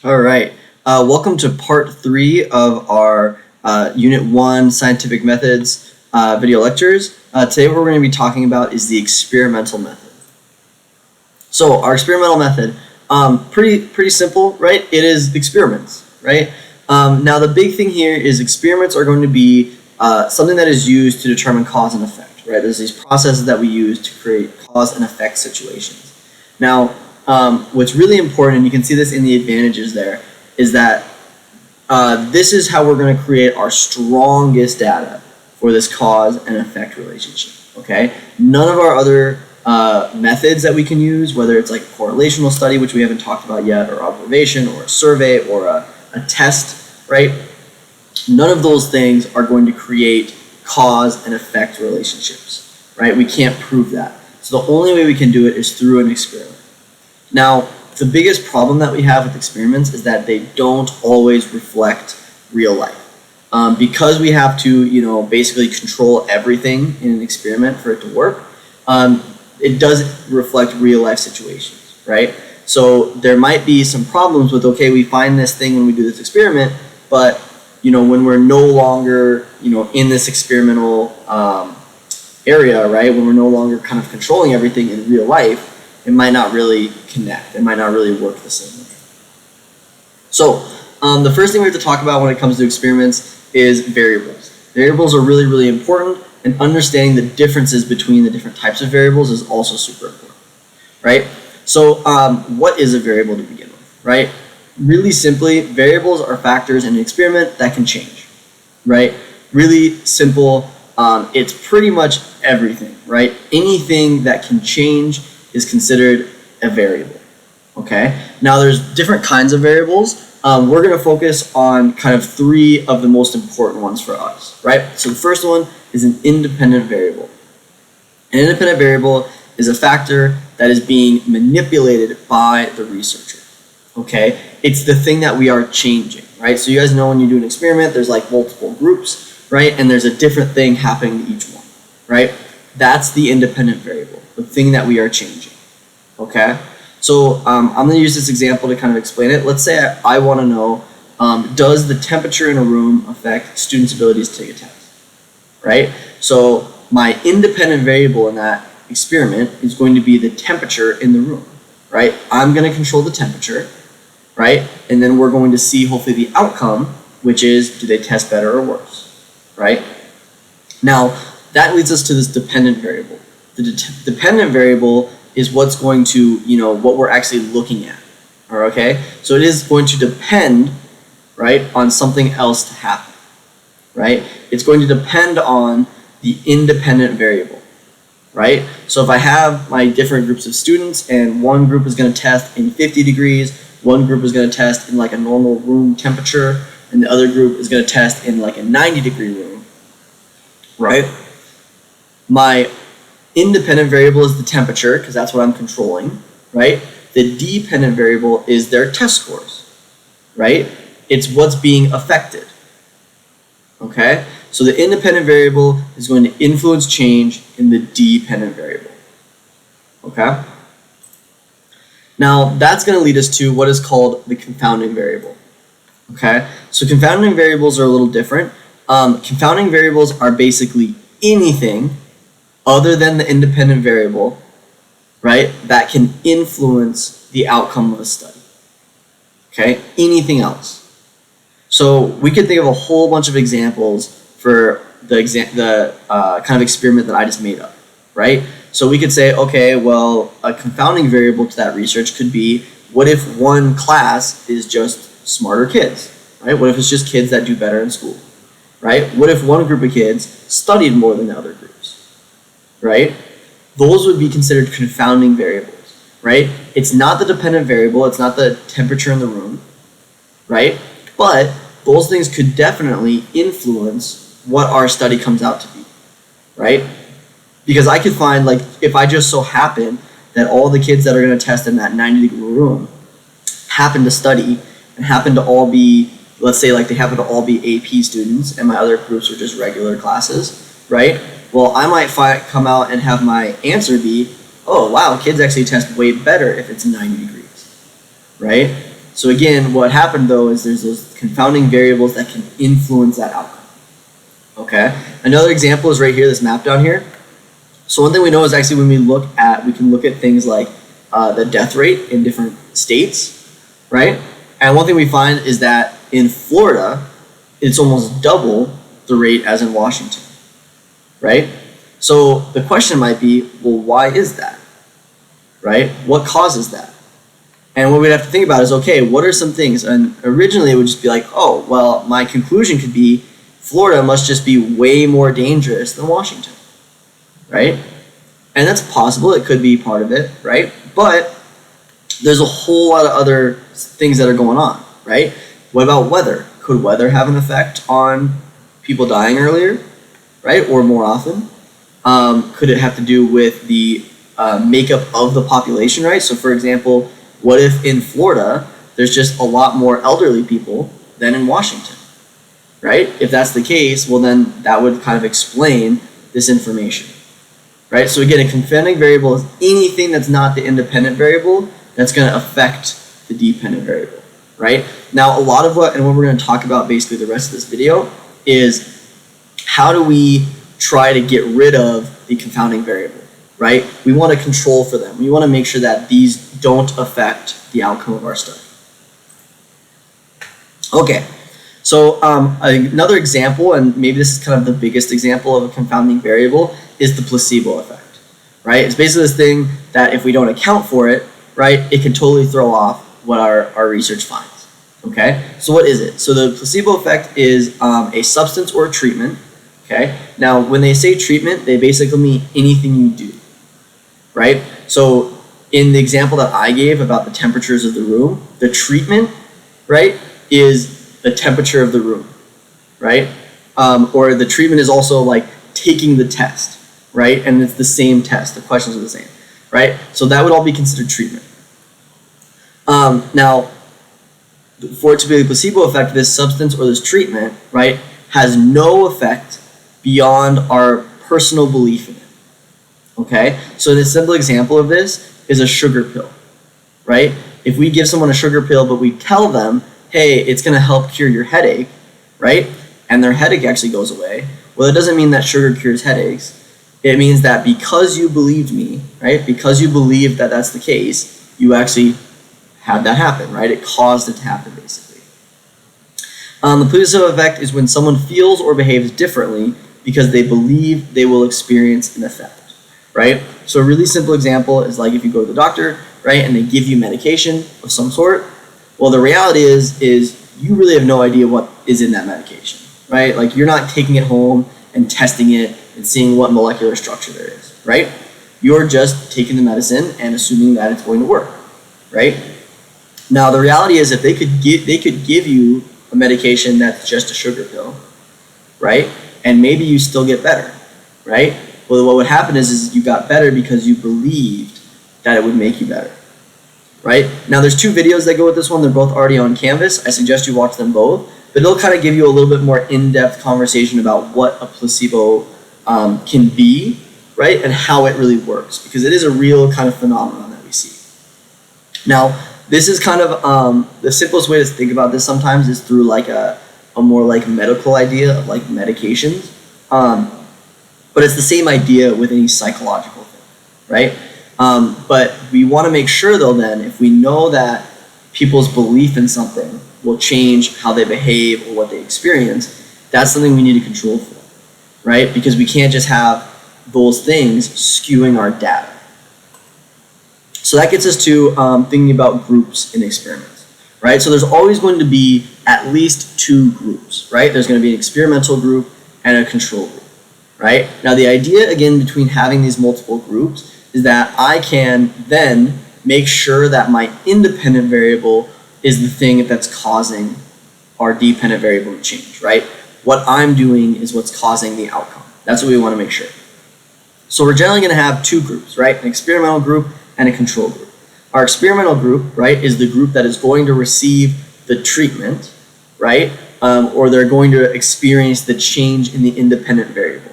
All right. Welcome to part 3 of our Unit 1 Scientific Methods video lectures. Today what we're going to be talking about is the experimental method. So our experimental method, pretty simple, right? It is experiments, right? Now the big thing here is experiments are going to be something that is used to determine cause and effect, right? There's these processes that we use to create cause and effect situations. Now, what's really important, and you can see this in the advantages there, is that this is how we're going to create our strongest data for this cause and effect relationship, okay? None of our other methods that we can use, whether it's like a correlational study, which we haven't talked about yet, or observation, or a survey, or a test, right? None of those things are going to create cause and effect relationships, right? We can't prove that. So the only way we can do it is through an experiment. Now, the biggest problem that we have with experiments is that they don't always reflect real life. Because we have to, basically control everything in an experiment for it to work, it doesn't reflect real life situations, right? So there might be some problems with, okay, we find this thing when we do this experiment, but, when we're no longer, in this experimental area, right, when we're no longer kind of controlling everything in real life, it might not really connect. It might not really work the same way. So the first thing we have to talk about when it comes to experiments is variables. Variables are really, really important, and understanding the differences between the different types of variables is also super important, right? So what is a variable to begin with, right? Really simply, variables are factors in an experiment that can change, right? Really simple. It's pretty much everything, right? Anything that can change is considered a variable, okay? Now there's different kinds of variables. We're gonna focus on kind of 3 of the most important ones for us, right? So the first one is an independent variable. An independent variable is a factor that is being manipulated by the researcher, okay? It's the thing that we are changing, right? So you guys know when you do an experiment, there's like multiple groups, right? And there's a different thing happening to each one, right? That's the independent variable, the thing that we are changing, okay? So I'm going to use this example to kind of explain it. Let's say I want to know, does the temperature in a room affect students' abilities to take a test, right? So my independent variable in that experiment is going to be the temperature in the room, right? I'm going to control the temperature, right? And then we're going to see hopefully the outcome, which is, do they test better or worse, right? Now, that leads us to this dependent variable. The dependent variable is what's going to, what we're actually looking at, okay? So it is going to depend, right, on something else to happen, right? It's going to depend on the independent variable, right? So if I have my different groups of students and one group is going to test in 50 degrees, one group is going to test in like a normal room temperature, and the other group is going to test in like a 90-degree room, right? My independent variable is the temperature, because that's what I'm controlling, right? The dependent variable is their test scores, right? It's what's being affected, okay? So the independent variable is going to influence change in the dependent variable, okay? Now, that's going to lead us to what is called the confounding variable, okay? So confounding variables are a little different. Confounding variables are basically anything other than the independent variable, right, that can influence the outcome of a study, okay? Anything else. So we could think of a whole bunch of examples for the kind of experiment that I just made up, right? So we could say, okay, well, a confounding variable to that research could be, what if one class is just smarter kids, right? What if it's just kids that do better in school, right? What if one group of kids studied more than the other groups, right? Those would be considered confounding variables, right? It's not the dependent variable, it's not the temperature in the room, right? But those things could definitely influence what our study comes out to be, right? Because I could find, like, if I just so happen that all the kids that are going to test in that 90-degree room happen to study and happen to all be, let's say, like, they happen to all be AP students and my other groups are just regular classes, right? Well, I might come out and have my answer be, oh, wow, kids actually test way better if it's 90 degrees, right? So again, what happened though is there's those confounding variables that can influence that outcome. Okay. Another example is right here, this map down here. So one thing we know is actually when we can look at things like the death rate in different states, right? And one thing we find is that in Florida, it's almost double the rate as in Washington, right? So the question might be, well, why is that, right? What causes that? And what we'd have to think about is, okay, what are some things? And originally it would just be like, oh, well, my conclusion could be Florida must just be way more dangerous than Washington, right? And that's possible. It could be part of it, right? But there's a whole lot of other things that are going on, right? What about weather? Could weather have an effect on people dying earlier, right? Or more often? Could it have to do with the makeup of the population, right? So for example, what if in Florida, there's just a lot more elderly people than in Washington, right? If that's the case, well then that would kind of explain this information, right? So again, a confounding variable is anything that's not the independent variable that's going to affect the dependent variable, right? Now, a lot of what we're going to talk about basically the rest of this video is how do we try to get rid of the confounding variable, right? We want to control for them. We want to make sure that these don't affect the outcome of our study. Okay, so another example, and maybe this is kind of the biggest example of a confounding variable, is the placebo effect, right? It's basically this thing that if we don't account for it, right, it can totally throw off what our research finds, okay? So what is it? So the placebo effect is a substance or a treatment, okay? Now, when they say treatment, they basically mean anything you do, right? So in the example that I gave about the temperatures of the room, the treatment, right, is the temperature of the room, right? Or the treatment is also like taking the test, right? And it's the same test. The questions are the same, right? So that would all be considered treatment. Now, for it to be a placebo effect, this substance or this treatment, right, has no effect beyond our personal belief in it. Okay? So the simple example of this is a sugar pill, right? If we give someone a sugar pill, but we tell them, hey, it's going to help cure your headache, right? And their headache actually goes away. Well, it doesn't mean that sugar cures headaches. It means that because you believed me, right? Because you believed that that's the case, you actually had that happen, right? It caused it to happen, basically. The placebo effect is when someone feels or behaves differently because they believe they will experience an effect, right? So a really simple example is like if you go to the doctor, right, and they give you medication of some sort. Well, the reality is you really have no idea what is in that medication, right? Like you're not taking it home and testing it and seeing what molecular structure there is, right? You're just taking the medicine and assuming that it's going to work, right? Now, the reality is if they could give you a medication that's just a sugar pill, right? And maybe you still get better, right? Well, what would happen is you got better because you believed that it would make you better, right? Now, there's two videos that go with this one. They're both already on Canvas. I suggest you watch them both, but they'll kind of give you a little bit more in-depth conversation about what a placebo can be, right? And how it really works, because it is a real kind of phenomenon that we see. Now, this is kind of the simplest way to think about this sometimes is through like a more like medical idea of like medications. But it's the same idea with any psychological thing, right? But we want to make sure though then if we know that people's belief in something will change how they behave or what they experience, that's something we need to control for, right? Because we can't just have those things skewing our data. So that gets us to thinking about groups in experiments, right? So there's always going to be at least two groups, right? There's going to be an experimental group and a control group, right? Now the idea, again, between having these multiple groups is that I can then make sure that my independent variable is the thing that's causing our dependent variable to change, right? What I'm doing is what's causing the outcome. That's what we want to make sure. So we're generally going to have two groups, right? An experimental group and a control group. Our experimental group, right, is the group that is going to receive the treatment, right? Or they're going to experience the change in the independent variable,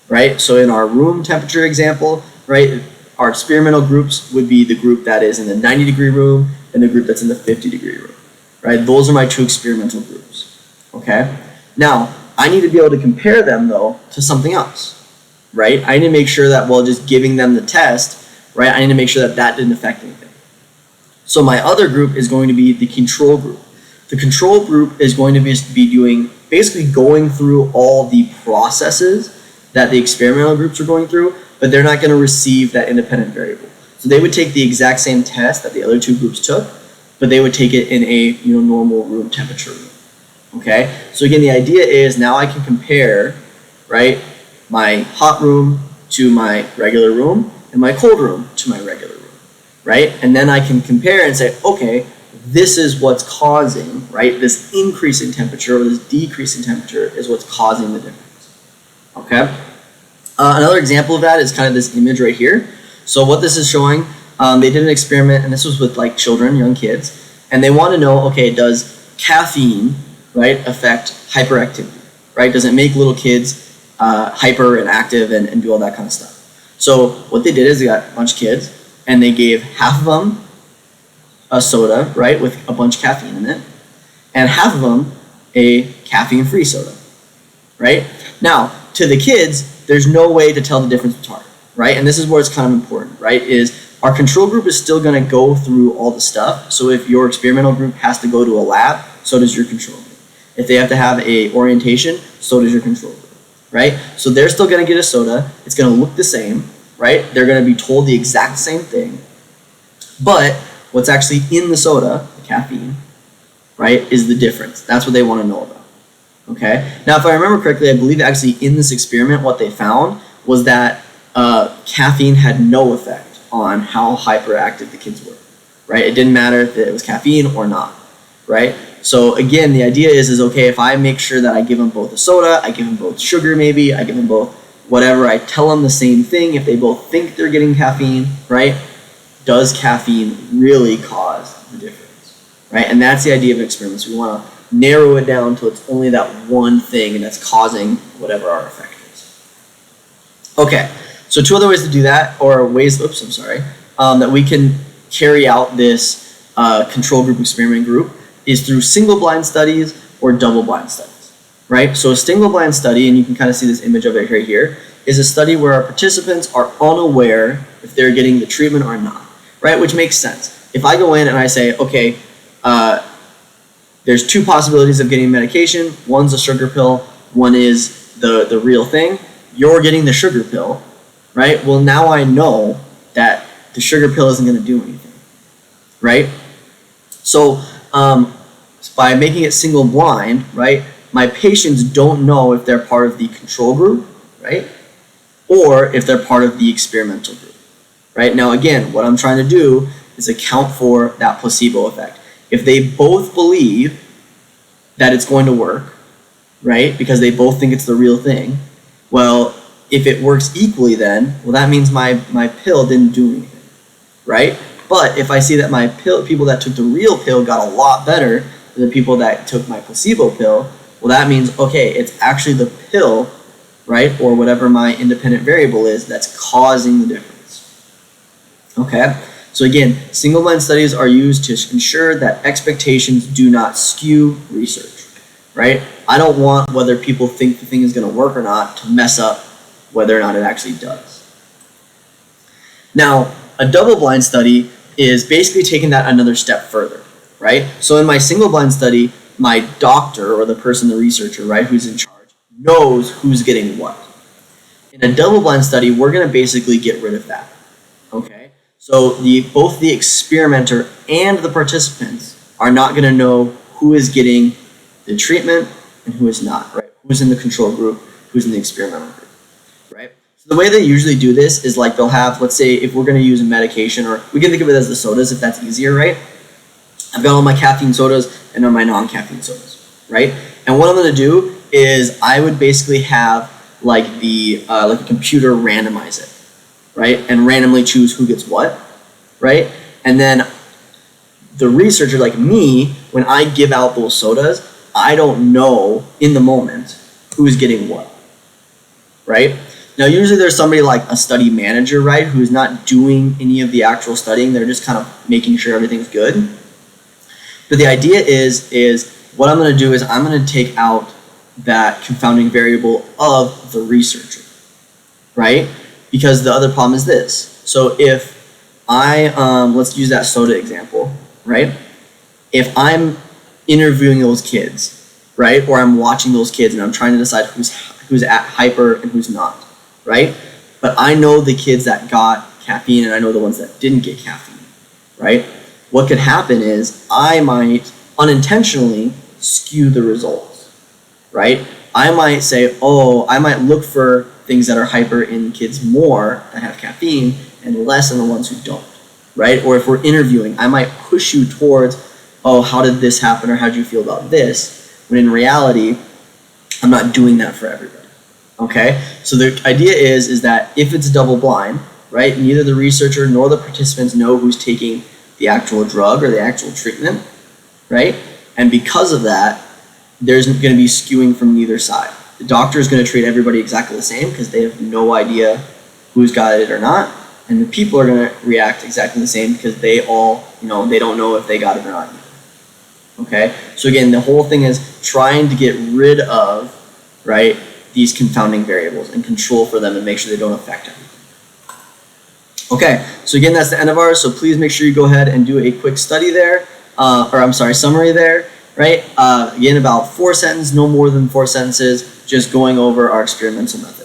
right? So in our room temperature example, right, our experimental groups would be the group that is in the 90-degree room and the group that's in the 50-degree room, right? Those are my two experimental groups, okay? Now, I need to be able to compare them, though, to something else, right? I need to make sure that while just giving them the test, right, I need to make sure that that didn't affect anything. So my other group is going to be the control group. The control group is going to be doing, basically going through all the processes that the experimental groups are going through, but they're not going to receive that independent variable. So they would take the exact same test that the other two groups took, but they would take it in a normal room temperature room. Okay? So again, the idea is now I can compare, right, my hot room to my regular room and my cold room to my regular room, right? And then I can compare and say, okay, this is what's causing, right, this increase in temperature or this decrease in temperature is what's causing the difference. Okay? Another example of that is kind of this image right here. So what this is showing, they did an experiment, and this was with like children, young kids, and they want to know, okay, does caffeine, right, affect hyperactivity, right? Does it make little kids hyper and active and do all that kind of stuff? So what they did is they got a bunch of kids, and they gave half of them a soda, right, with a bunch of caffeine in it, and half of them a caffeine-free soda, right? Now, to the kids, there's no way to tell the difference between, right? And this is where it's kind of important, right, is our control group is still going to go through all the stuff. So if your experimental group has to go to a lab, so does your control group. If they have to have a orientation, so does your control group, right? So they're still going to get a soda. It's going to look the same, right? They're going to be told the exact same thing. But what's actually in the soda, the caffeine, right, is the difference. That's what they want to know about, okay? Now, if I remember correctly, I believe actually in this experiment what they found was that caffeine had no effect on how hyperactive the kids were, right? It didn't matter if it was caffeine or not, right? So again, the idea is okay, if I make sure that I give them both a soda, I give them both sugar maybe, I give them both whatever, I tell them the same thing, if they both think they're getting caffeine, right? Does caffeine really cause the difference, right? And that's the idea of experiments. We want to narrow it down to it's only that one thing and that's causing whatever our effect is. Okay, so two other ways to do that, or ways, that we can carry out this control group experiment group is through single blind studies or double blind studies, right? So a single blind study, and you can kind of see this image of it right here, is a study where our participants are unaware if they're getting the treatment or not, right? Which makes sense. If I go in and I say, okay, there's two possibilities of getting medication. One's a sugar pill, one is the real thing. You're getting the sugar pill, right? Well, now I know that the sugar pill isn't going to do anything, right? So by making it single blind, right, my patients don't know if they're part of the control group, right, or if they're part of the experimental group, right? Now, again, what I'm trying to do is account for that placebo effect. If they both believe that it's going to work, right, because they both think it's the real thing, well, if it works equally then, well, that means my pill didn't do anything, right? But if I see that my people that took the real pill got a lot better than the people that took my placebo pill, well, that means, okay, it's actually the pill, right, or whatever my independent variable is that's causing the difference. Okay? So again, single blind studies are used to ensure that expectations do not skew research, right? I don't want whether people think the thing is going to work or not to mess up whether or not it actually does. Now, a double-blind study is basically taking that another step further, right? So in my single-blind study, my doctor or the person, the researcher, right, who's in charge, knows who's getting what. In a double-blind study, we're going to basically get rid of that, okay? So both the experimenter and the participants are not going to know who is getting the treatment and who is not, right? Who's in the control group, who's in the experimental group. Right? So the way they usually do this is like they'll have, let's say if we're going to use a medication, or we can think of it as the sodas if that's easier, right? I've got all my caffeine sodas and all my non-caffeine sodas, right? And what I'm going to do is I would basically have like a computer randomize it, right? And randomly choose who gets what, right? And then the researcher like me, when I give out those sodas, I don't know in the moment who's getting what, right? Now, usually there's somebody like a study manager, right, who's not doing any of the actual studying. They're just kind of making sure everything's good. But the idea is what I'm going to do is I'm going to take out that confounding variable of the researcher, right? Because the other problem is this. So if let's use that soda example, right? If I'm interviewing those kids, right, or I'm watching those kids and I'm trying to decide who's at hyper and who's not, right? But I know the kids that got caffeine and I know the ones that didn't get caffeine, right? What could happen is I might unintentionally skew the results, right? I might say, I might look for things that are hyper in kids more that have caffeine and less in the ones who don't, right? Or if we're interviewing, I might push you towards, how did this happen or how do you feel about this? When in reality, I'm not doing that for everybody, okay? So the idea is that if it's double blind, right, neither the researcher nor the participants know who's taking the actual drug or the actual treatment, right? And because of that, there's going to be skewing from neither side. The doctor is going to treat everybody exactly the same because they have no idea who's got it or not. And the people are going to react exactly the same because they all, they don't know if they got it or not. Okay? So again, the whole thing is trying to get rid of, right, these confounding variables and control for them and make sure they don't affect everything. Okay, so again, that's the end of ours. So please make sure you go ahead and do a quick study there, summary there, right? Again, about 4 sentences, no more than 4 sentences, just going over our experimental method.